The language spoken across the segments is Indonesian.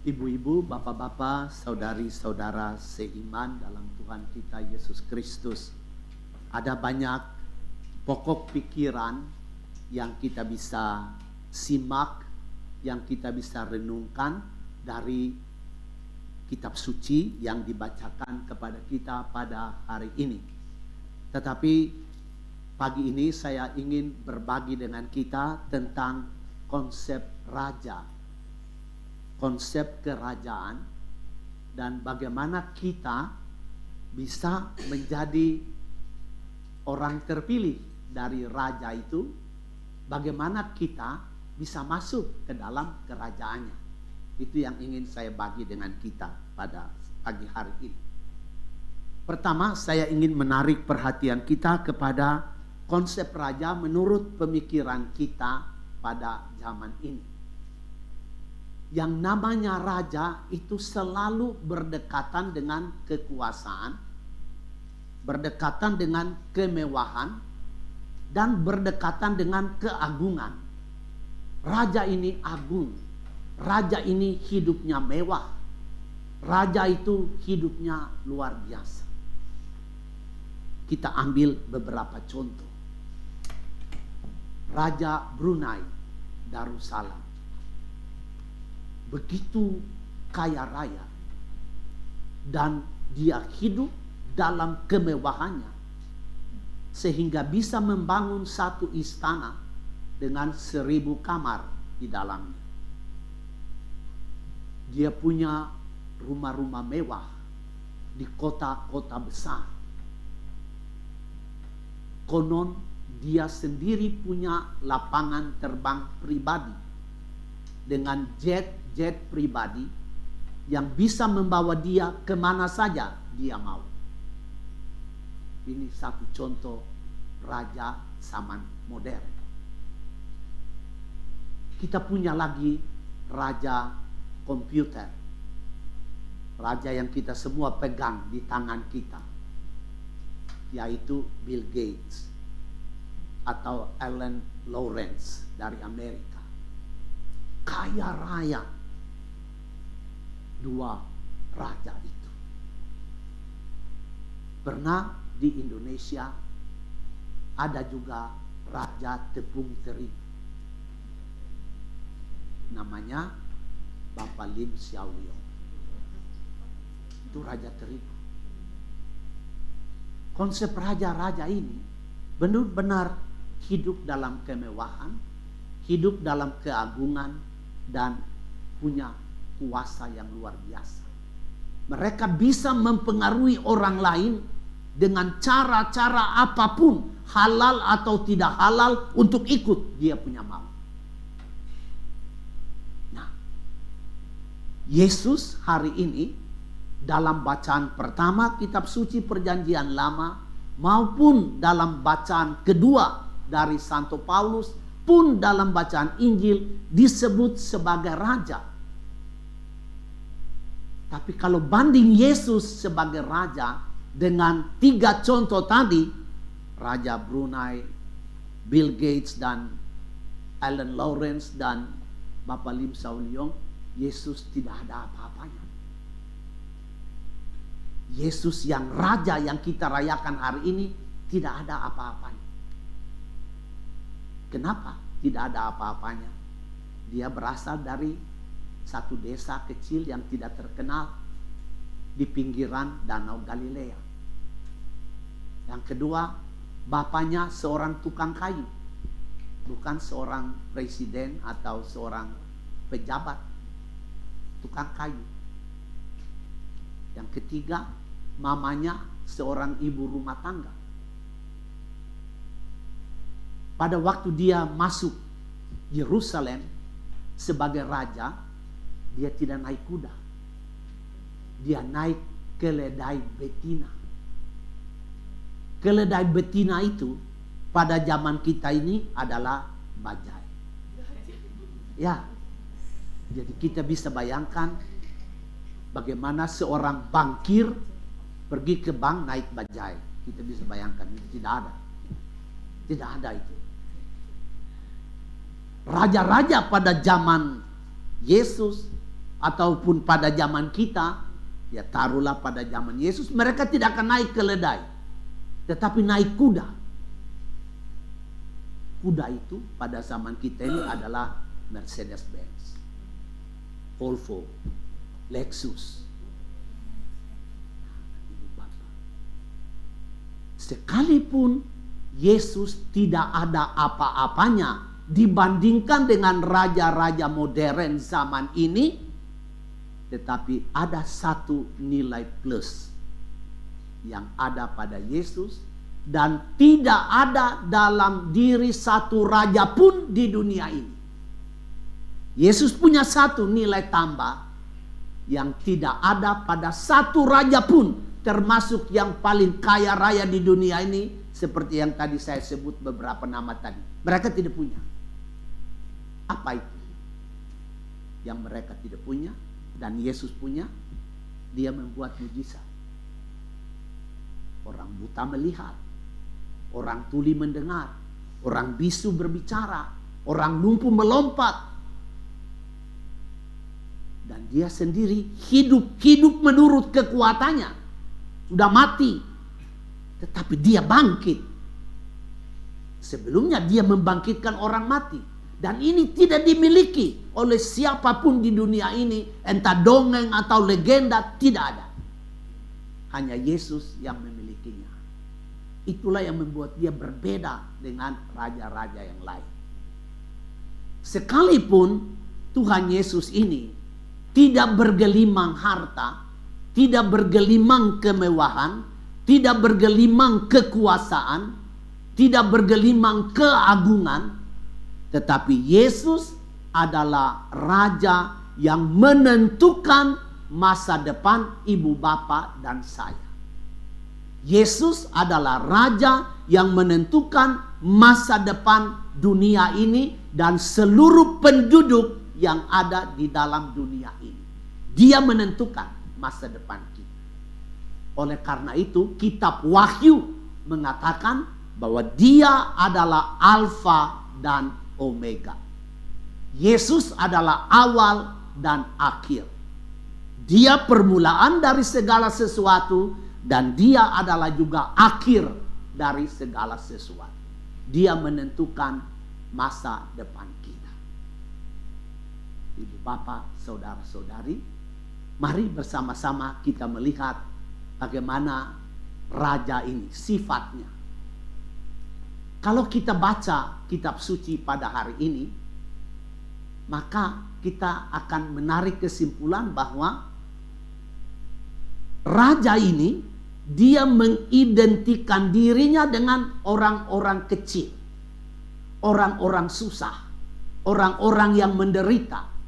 Ibu-ibu, bapak-bapak, saudari-saudara seiman dalam Tuhan kita Yesus Kristus. Ada banyak pokok pikiran yang kita bisa simak, yang kita bisa renungkan dari kitab suci yang dibacakan kepada kita pada hari ini. Tetapi pagi ini saya ingin berbagi dengan kita tentang konsep raja, konsep kerajaan, dan bagaimana kita bisa menjadi orang terpilih dari raja itu, bagaimana kita bisa masuk ke dalam kerajaannya. Itu yang ingin saya bagi dengan kita pada pagi hari ini. Pertama, saya ingin menarik perhatian kita kepada konsep raja menurut pemikiran kita pada zaman ini. Yang namanya raja itu selalu berdekatan dengan kekuasaan, berdekatan dengan kemewahan, dan berdekatan dengan keagungan. Raja ini agung, raja ini hidupnya mewah, raja itu hidupnya luar biasa. Kita ambil beberapa contoh. Raja Brunei Darussalam begitu kaya raya dan dia hidup dalam kemewahannya sehingga bisa membangun satu istana dengan 1000 kamar di dalamnya. Dia punya rumah-rumah mewah di kota-kota besar. Konon dia sendiri punya lapangan terbang pribadi dengan jet pribadi yang bisa membawa dia kemana saja dia mau. Ini satu contoh raja zaman modern. Kita punya lagi raja komputer, raja yang kita semua pegang di tangan kita, yaitu Bill Gates atau Alan Lawrence dari Amerika. Kaya raya dua raja itu. Pernah di Indonesia ada juga raja tepung terigu. Namanya Bapak Lim Xiao Liong. Itu raja terigu. Konsep raja-raja ini benar-benar hidup dalam kemewahan, hidup dalam keagungan, dan punya kuasa yang luar biasa. Mereka bisa mempengaruhi orang lain dengan cara-cara apapun, halal atau tidak halal, untuk ikut dia punya mau. Nah, Yesus hari ini dalam bacaan pertama kitab suci Perjanjian Lama maupun dalam bacaan kedua dari Santo Paulus pun dalam bacaan Injil disebut sebagai raja. Tapi kalau banding Yesus sebagai raja dengan 3 contoh tadi, Raja Brunei, Bill Gates, dan Alan Lawrence, dan Bapak Lim Xiao Liong, Yesus tidak ada apa-apanya. Yesus yang raja yang kita rayakan hari ini tidak ada apa-apanya. Kenapa tidak ada apa-apanya? Dia berasal dari satu desa kecil yang tidak terkenal di pinggiran Danau Galilea. Yang kedua, bapaknya seorang tukang kayu, bukan seorang presiden atau seorang pejabat, tukang kayu. Yang ketiga, mamanya seorang ibu rumah tangga. Pada waktu dia masuk Yerusalem sebagai raja, dia tidak naik kuda. Dia naik keledai betina. Keledai betina itu pada zaman kita ini adalah bajai. Ya, jadi kita bisa bayangkan bagaimana seorang bankir pergi ke bank naik bajai. Kita bisa bayangkan, itu tidak ada. Tidak ada itu. Raja-raja pada zaman Yesus ataupun pada zaman kita, ya taruhlah pada zaman Yesus, mereka tidak akan naik keledai, tetapi naik kuda. Kuda itu pada zaman kita ini adalah Mercedes-Benz, Volvo, Lexus. Sekalipun Yesus tidak ada apa-apanya dibandingkan dengan raja-raja modern zaman ini, tetapi ada satu nilai plus yang ada pada Yesus, dan tidak ada dalam diri satu raja pun di dunia ini. Yesus punya satu nilai tambah yang tidak ada pada satu raja pun, termasuk yang paling kaya raya di dunia ini, seperti yang tadi saya sebut beberapa nama tadi. Mereka tidak punya. Apa itu yang mereka tidak punya dan Yesus punya? Dia membuat mujizat. Orang buta melihat, orang tuli mendengar, orang bisu berbicara, orang lumpuh melompat. Dan dia sendiri hidup menurut kekuatannya. Sudah mati, tetapi dia bangkit. Sebelumnya dia membangkitkan orang mati. Dan ini tidak dimiliki oleh siapapun di dunia ini, entah dongeng atau legenda, tidak ada. Hanya Yesus yang memilikinya. Itulah yang membuat dia berbeda dengan raja-raja yang lain. Sekalipun Tuhan Yesus ini tidak bergelimang harta, tidak bergelimang kemewahan, tidak bergelimang kekuasaan, tidak bergelimang keagungan, tetapi Yesus adalah raja yang menentukan masa depan ibu bapa dan saya. Yesus adalah raja yang menentukan masa depan dunia ini dan seluruh penduduk yang ada di dalam dunia ini. Dia menentukan masa depan kita. Oleh karena itu, kitab Wahyu mengatakan bahwa dia adalah Alfa dan Omega. Yesus adalah awal dan akhir. Dia permulaan dari segala sesuatu dan dia adalah juga akhir dari segala sesuatu. Dia menentukan masa depan kita. Ibu bapak, saudara-saudari, mari bersama-sama kita melihat bagaimana raja ini, sifatnya. Kalau kita baca kitab suci pada hari ini, maka kita akan menarik kesimpulan bahwa raja ini, dia mengidentikan dirinya dengan orang-orang kecil, orang-orang susah, orang-orang yang menderita.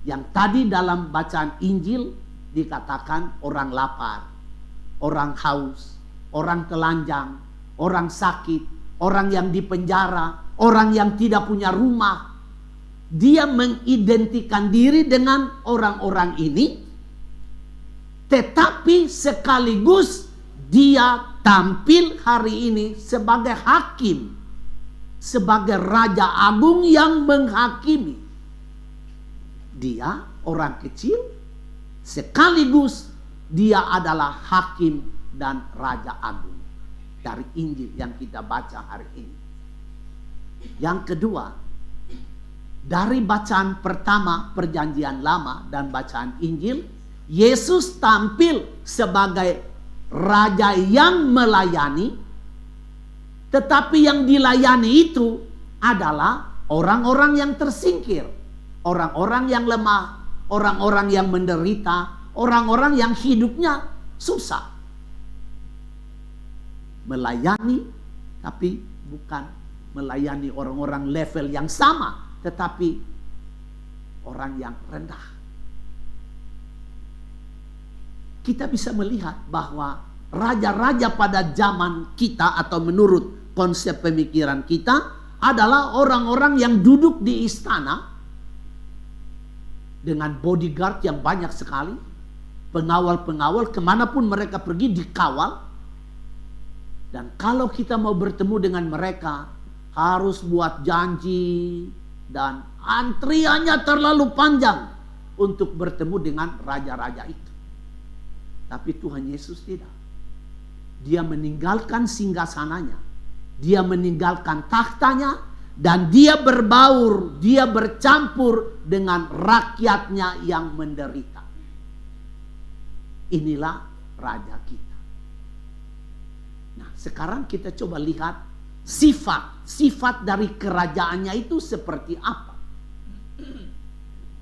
Yang tadi dalam bacaan Injil dikatakan orang lapar, orang haus, orang telanjang, orang sakit, orang yang dipenjara, orang yang tidak punya rumah. Dia mengidentikan diri dengan orang-orang ini, tetapi sekaligus dia tampil hari ini sebagai hakim, sebagai raja agung yang menghakimi. Dia orang kecil, sekaligus dia adalah hakim dan raja agung. Dari Injil yang kita baca hari ini. Yang kedua, dari bacaan pertama Perjanjian Lama dan bacaan Injil, Yesus tampil sebagai raja yang melayani, tetapi yang dilayani itu adalah orang-orang yang tersingkir, orang-orang yang lemah, orang-orang yang menderita, orang-orang yang hidupnya susah. Melayani, tapi bukan melayani orang-orang level yang sama, tetapi orang yang rendah. Kita bisa melihat bahwa raja-raja pada zaman kita atau menurut konsep pemikiran kita adalah orang-orang yang duduk di istana dengan bodyguard yang banyak sekali, pengawal-pengawal kemanapun mereka pergi dikawal. Dan kalau kita mau bertemu dengan mereka, harus buat janji dan antriannya terlalu panjang untuk bertemu dengan raja-raja itu. Tapi Tuhan Yesus tidak. Dia meninggalkan singgasananya, dia meninggalkan tahtanya, dan dia berbaur, dia bercampur dengan rakyatnya yang menderita. Inilah raja kita. Nah, sekarang kita coba lihat sifat dari kerajaannya itu seperti apa.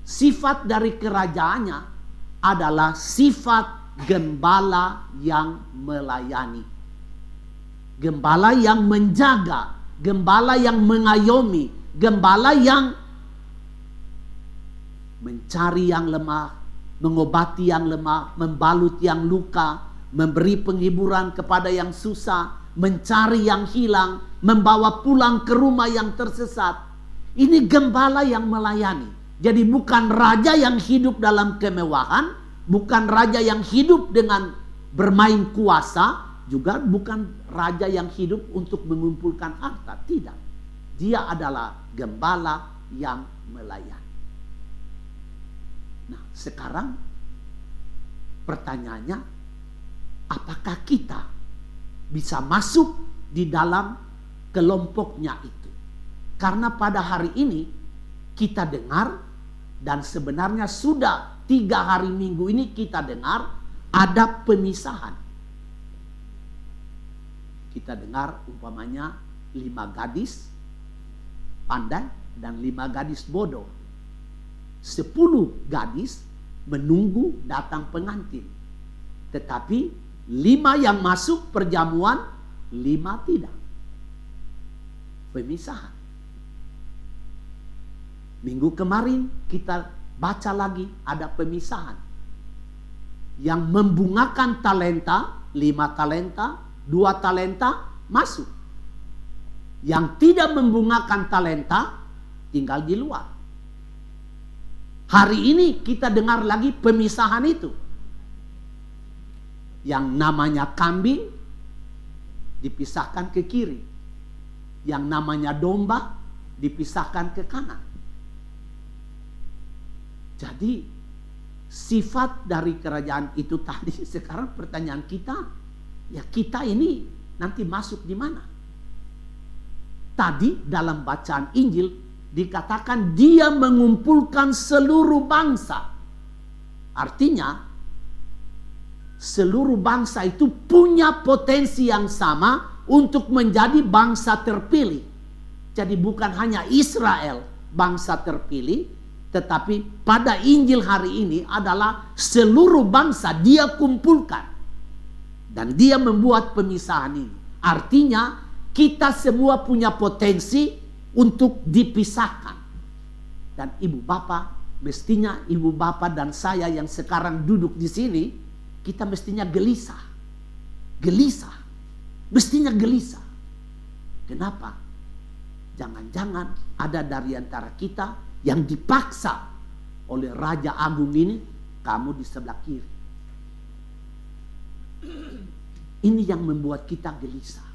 Sifat dari kerajaannya adalah sifat gembala yang melayani, gembala yang menjaga, gembala yang mengayomi, gembala yang mencari yang lemah, mengobati yang lemah, membalut yang luka, memberi penghiburan kepada yang susah, mencari yang hilang, membawa pulang ke rumah yang tersesat. Ini gembala yang melayani. Jadi bukan raja yang hidup dalam kemewahan, bukan raja yang hidup dengan bermain kuasa, juga bukan raja yang hidup untuk mengumpulkan harta. Tidak. Dia adalah gembala yang melayani. Nah, sekarang pertanyaannya, apakah kita bisa masuk di dalam kelompoknya itu? Karena pada hari ini kita dengar, dan sebenarnya sudah 3 hari minggu ini kita dengar ada pemisahan. Kita dengar umpamanya 5 gadis pandai dan 5 gadis bodoh. 10 gadis menunggu datang pengantin. Tetapi 5 yang masuk perjamuan, 5 tidak. Pemisahan. Minggu kemarin kita baca lagi ada pemisahan. Yang membungakan talenta, 5 talenta, 2 talenta masuk. Yang tidak membungakan talenta tinggal di luar. Hari ini kita dengar lagi pemisahan itu. Yang namanya kambing dipisahkan ke kiri. Yang namanya domba dipisahkan ke kanan. Jadi sifat dari kerajaan itu tadi, sekarang pertanyaan kita, ya kita ini nanti masuk di mana? Tadi dalam bacaan Injil dikatakan dia mengumpulkan seluruh bangsa. Artinya seluruh bangsa itu punya potensi yang sama untuk menjadi bangsa terpilih. Jadi bukan hanya Israel bangsa terpilih, tetapi pada Injil hari ini adalah seluruh bangsa dia kumpulkan. Dan dia membuat pemisahan ini. Artinya kita semua punya potensi untuk dipisahkan. Dan ibu bapak, mestinya ibu bapak dan saya yang sekarang duduk di sini, kita mestinya gelisah. Gelisah. Mestinya gelisah. Kenapa? Jangan-jangan ada dari antara kita yang dipaksa oleh Raja Agung ini, kamu di sebelah kiri. Ini yang membuat kita gelisah.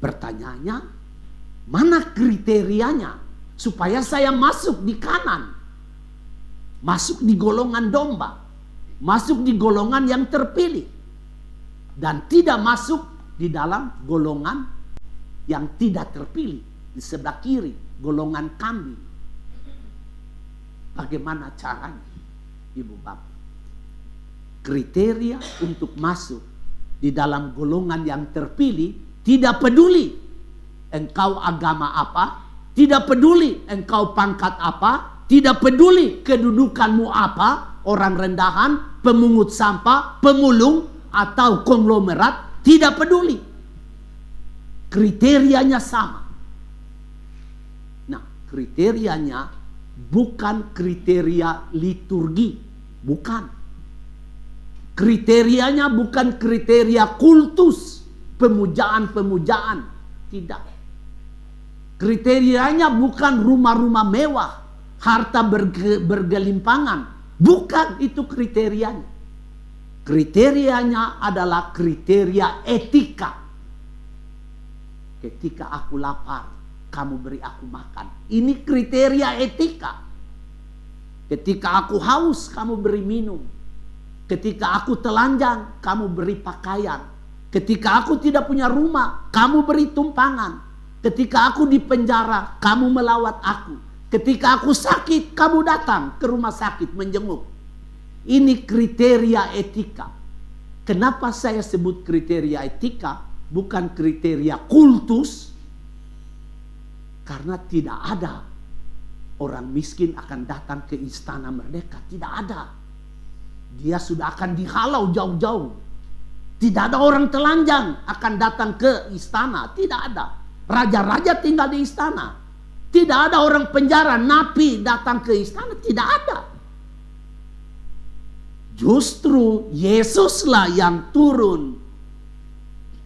Pertanyaannya, mana kriterianya supaya saya masuk di kanan? Masuk di golongan domba, masuk di golongan yang terpilih, dan tidak masuk di dalam golongan yang tidak terpilih, di sebelah kiri, golongan kambing. Bagaimana caranya, ibu bapak? Kriteria untuk masuk di dalam golongan yang terpilih, tidak peduli engkau agama apa, tidak peduli engkau pangkat apa, tidak peduli kedudukanmu apa, orang rendahan, pemungut sampah, pemulung, atau konglomerat, tidak peduli. Kriterianya sama. Nah, kriterianya bukan kriteria liturgi, bukan. Kriterianya bukan kriteria kultus, pemujaan-pemujaan, tidak. Kriterianya bukan rumah-rumah mewah, harta bergelimpangan, bukan itu kriterianya. Kriterianya adalah kriteria etika. Ketika aku lapar, kamu beri aku makan. Ini kriteria etika. Ketika aku haus, kamu beri minum. Ketika aku telanjang, kamu beri pakaian. Ketika aku tidak punya rumah, kamu beri tumpangan. Ketika aku di penjara, kamu melawat aku. Ketika aku sakit, kamu datang ke rumah sakit menjenguk. Ini kriteria etika. Kenapa saya sebut kriteria etika, bukan kriteria kultus? Karena tidak ada orang miskin akan datang ke istana merdeka. Tidak ada. Dia sudah akan dihalau jauh-jauh. Tidak ada orang telanjang akan datang ke istana. Tidak ada. Raja-raja tinggal di istana. Tidak ada orang penjara, napi datang ke istana. Tidak ada. Justru Yesuslah yang turun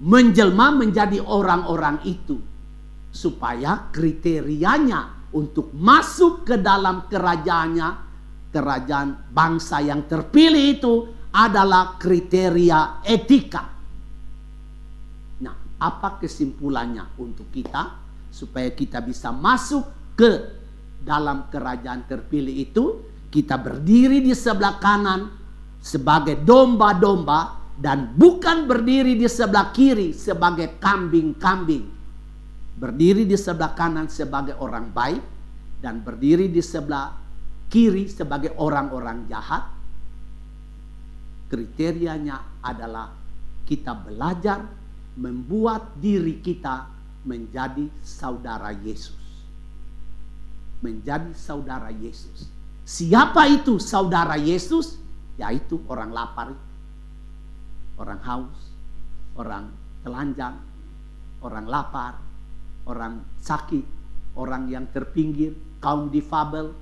menjelma menjadi orang-orang itu, supaya kriterianya untuk masuk ke dalam kerajaannya, kerajaan bangsa yang terpilih itu adalah kriteria etika. Nah, apa kesimpulannya untuk kita supaya kita bisa masuk ke dalam kerajaan terpilih itu? Kita berdiri di sebelah kanan sebagai domba-domba dan bukan berdiri di sebelah kiri sebagai kambing-kambing. Berdiri di sebelah kanan sebagai orang baik dan berdiri di sebelah kiri sebagai orang-orang jahat. Kriterianya adalah kita belajar membuat diri kita menjadi saudara Yesus. Menjadi saudara Yesus. Siapa itu saudara Yesus? Yaitu orang lapar, orang haus, orang telanjang, orang lapar, orang sakit, orang yang terpinggir, kaum difabel,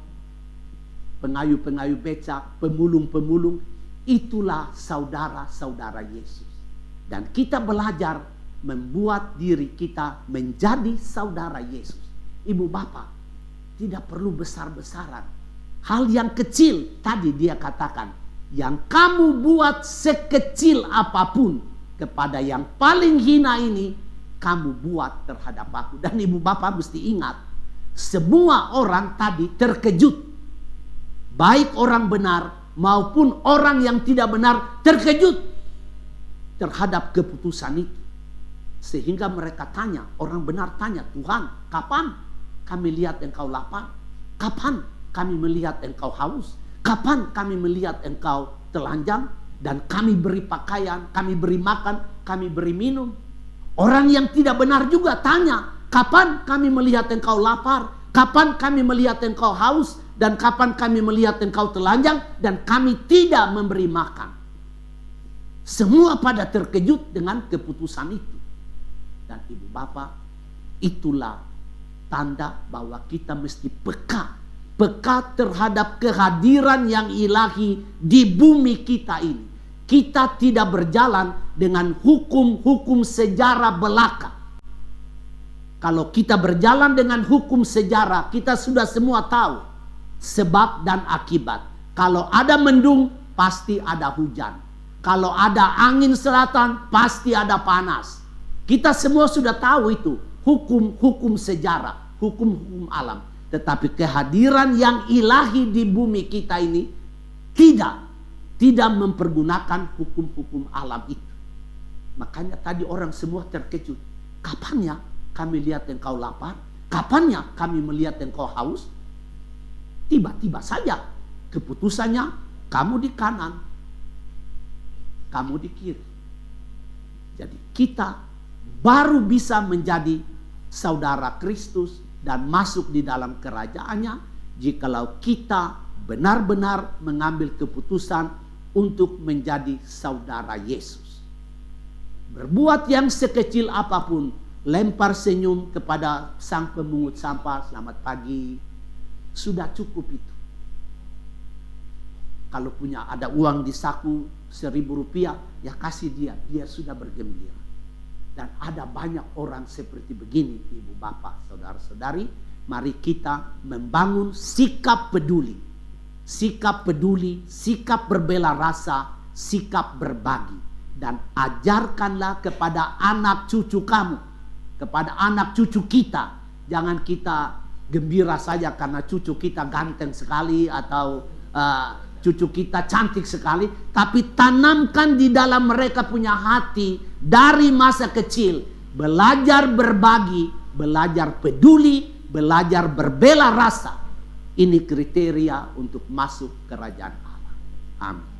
pengayu-pengayu becak, pemulung-pemulung. Itulah saudara-saudara Yesus. Dan kita belajar membuat diri kita menjadi saudara Yesus. Ibu bapak, tidak perlu besar-besaran. Hal yang kecil tadi dia katakan, yang kamu buat sekecil apapun kepada yang paling hina ini, kamu buat terhadap aku. Dan ibu bapak mesti ingat, semua orang tadi terkejut. Baik orang benar maupun orang yang tidak benar terkejut terhadap keputusan itu. Sehingga mereka tanya, orang benar tanya, Tuhan, kapan kami lihat engkau lapar? Kapan kami melihat engkau haus? Kapan kami melihat engkau telanjang? Dan kami beri pakaian, kami beri makan, kami beri minum. Orang yang tidak benar juga tanya, kapan kami melihat engkau lapar? Kapan kami melihat engkau haus? Dan kapan kami melihat engkau telanjang? Dan kami tidak memberi makan. Semua pada terkejut dengan keputusan itu. Dan ibu bapak, itulah tanda bahwa kita mesti peka. Peka terhadap kehadiran yang ilahi di bumi kita ini. Kita tidak berjalan dengan hukum-hukum sejarah belaka. Kalau kita berjalan dengan hukum sejarah, kita sudah semua tahu sebab dan akibat. Kalau ada mendung, pasti ada hujan. Kalau ada angin selatan, pasti ada panas. Kita semua sudah tahu itu. Hukum-hukum sejarah, hukum-hukum alam. Tetapi kehadiran yang ilahi di bumi kita ini tidak mempergunakan hukum-hukum alam itu. Makanya tadi orang semua terkejut. Kapannya kami lihat engkau lapar? Kapannya kami melihat engkau haus? Tiba-tiba saja keputusannya, kamu di kanan, kamu di kiri. Jadi kita baru bisa menjadi saudara Kristus dan masuk di dalam kerajaannya jikalau kita benar-benar mengambil keputusan untuk menjadi saudara Yesus. Berbuat yang sekecil apapun, lempar senyum kepada sang pemungut sampah, selamat pagi, sudah cukup itu. Kalau punya ada uang di saku 1.000 rupiah, ya kasih dia, dia sudah bergembira. Dan ada banyak orang seperti begini, ibu bapak, saudara-saudari. Mari kita membangun sikap peduli. Sikap peduli, sikap berbela rasa, sikap berbagi. Dan ajarkanlah kepada anak cucu kamu, kepada anak cucu kita. Jangan kita gembira saja karena cucu kita ganteng sekali atau cucu kita cantik sekali, tapi tanamkan di dalam mereka punya hati dari masa kecil, belajar berbagi, belajar peduli, belajar berbela rasa. Ini kriteria untuk masuk kerajaan Allah. Amin.